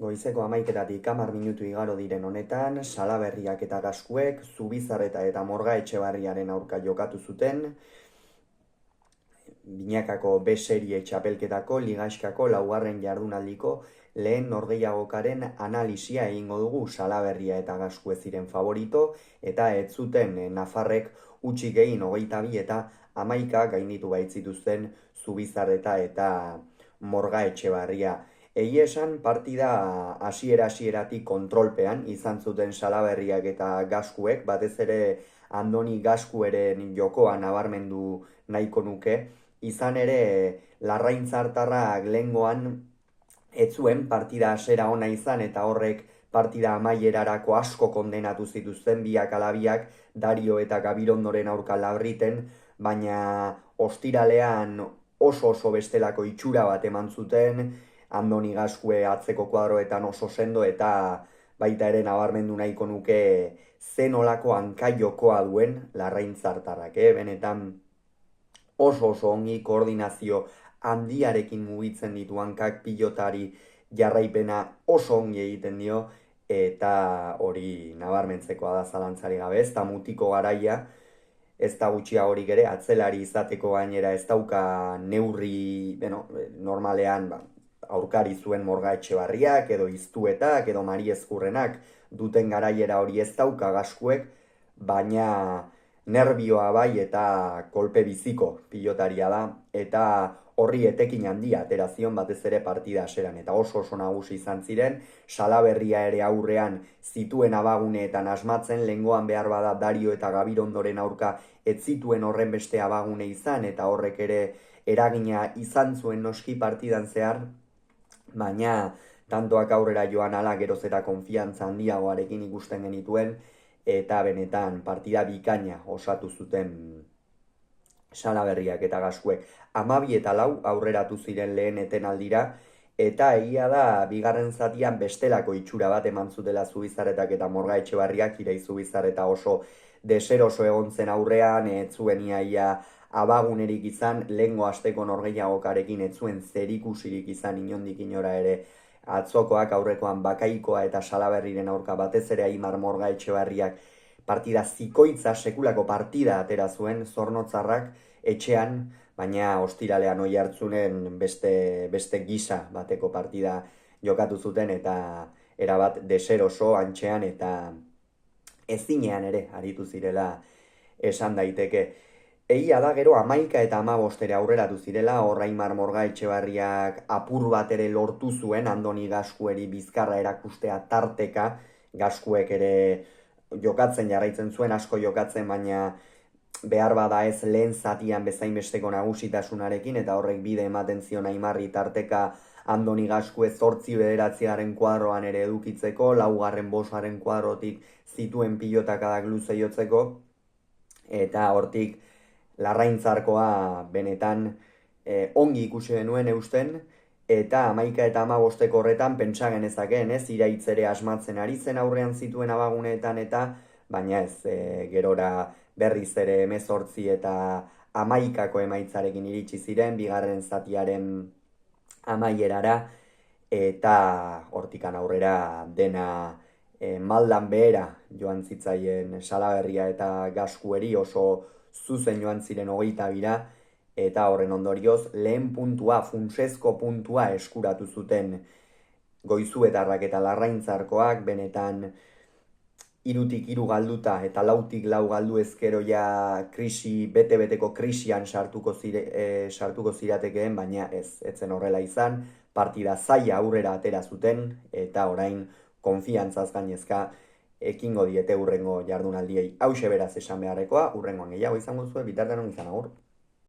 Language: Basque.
Goizeko 11:00-tik 10 minutu igaro diren honetan, Salaberriak eta Gaskuek Zubizarreta eta Morga Etxebarriaren aurka jokatu zuten, binakako B serie txapelketako ligaxkako laugarren jardunaldiko lehen norgehiagokaren analisia egingo dugu. Salaberria eta Gaskue ziren favorito, eta ez zuten nafarrek utxik egin 22 eta 11 gainditu baitzituzten Zubizarreta eta Morga Etxebarria. Egia esan, partida hasieratik kontrolpean izan zuten Salaberriak eta Gaskuek, batez ere Andoni Gaskueren jokoa nabarmendu nahiko nuke. Izan ere, Larraintzartarrak lehengoan ez zuen partida hasiera ona izan, eta horrek partida amaierarako asko kondenatu zituzten biak ala biak, Dario eta Gabirondoren aurka Labriten, baina ostiralean oso bestelako itxura bat eman zuten. Andoni Gaskue atzeko kuadroetan oso sendo, eta baita ere nabarmendu nahiko nuke zen olako hankaiokoa duen Larraintzartarrak. Benetan oso ongi koordinazio handiarekin mugitzen ditu hankak, pilotari jarraipena oso ongi egiten dio, eta hori nabarmentzekoa da zalantzari gabe. Ez da mutiko garaia, ez da gutxiagorik ere, atzelari izateko gainera ez dauka neurri, normalean aurkari zuen Morga Etxebarriak, edo Iztuetak, edo Mari Ezkurrenak duten garaiera hori ez dauka Gaskuek, baina nerbioa bai eta kolpe biziko pilotaria da, eta horri etekin handia atera zion batez ere partida hasieran, eta oso nagusi izan ziren. Salaberria ere aurrean zituen abaguneetan asmatzen, lehengoan behar bada Dario eta Gabirondoren aurka ez zituen horren beste abagune izan, eta horrek ere eragina izan zuen noski partidan zehar, baina tantoak aurrera joan ala geroz eta konfiantza handiagoarekin ikusten genituen, eta benetan partida bikaina osatu zuten Salaberriak eta Gaskuek. 12 eta 4 aurreratu ziren lehen etenaldira, eta egia da bigarren zatian bestelako itxura bat eman zutela Zubizarretak eta Morga Etxebarriak. Irei Zubizarreta oso deseroso egon zen aurrean, ez zuen iaia abagunerik izan, lehengo asteko norgehiagokarekin ez zuen zerikusirik izan inondik inora ere. Atzokoak aurrekoan Bakaikoa eta Salaberriren aurka, batez ere Aimar Morga Etxebarriak partida zikoitza, sekulako partida atera zuen Zornotzarrak etxean, baina ostiralean Oiartzunen beste gisa bateko partida jokatu zuten, eta erabat deseroso antxean eta ezinean ere aritu zirela esan daiteke. Egia da gero 11 eta 15 ere aurreratu zirela, Aimar Morga Etxebarriak apur bat ere lortu zuen Andoni Gaskueri bizkarra erakustea tarteka. Gaskuek ere jokatzen jarraitzen zuen, asko jokatzen, baina behar bada ez lehen zatian bezain besteko nagusitasunarekin, eta horrek bide ematen zion Aimarri tarteka Andoni Gaskue 8-9 kuadroan ere edukitzeko, 4-5 kuadrotik zituen pilotakadak luze jotzeko, eta hortik Larraintzarkoa benetan ongi ikusi denuen eusten, eta 11 eta 15 horretan pentsa genezakeen, ez iraitzere asmatzen ari zen aurrean zituen abaguneetan, eta baina ez gerora berriz ere 18 eta 11ko emaitzarekin iritsi ziren bigarren zatiaren amaierara, eta hortikan aurrera dena maldan behera joan zitzaien Salaberria eta Gaskueri, oso zuzen joan ziren 22, eta horren ondorioz lehen puntua, funtsezko puntua eskuratu zuten Goizuetarrak eta Larraintzarkoak. Benetan 3-3 galduta eta 4-4 galdu ezkero ja bete-beteko krisian sartuko ziratekeen, baina ez zen horrela izan. Partida zaila aurrera atera zuten, eta orain konfiantzaz gainezka ekingo diete hurrengo jardunaldiei. Hauxe beraz esan beharrekoa, hurrengoan gehiago izango zuen, bitartean on izan, agur.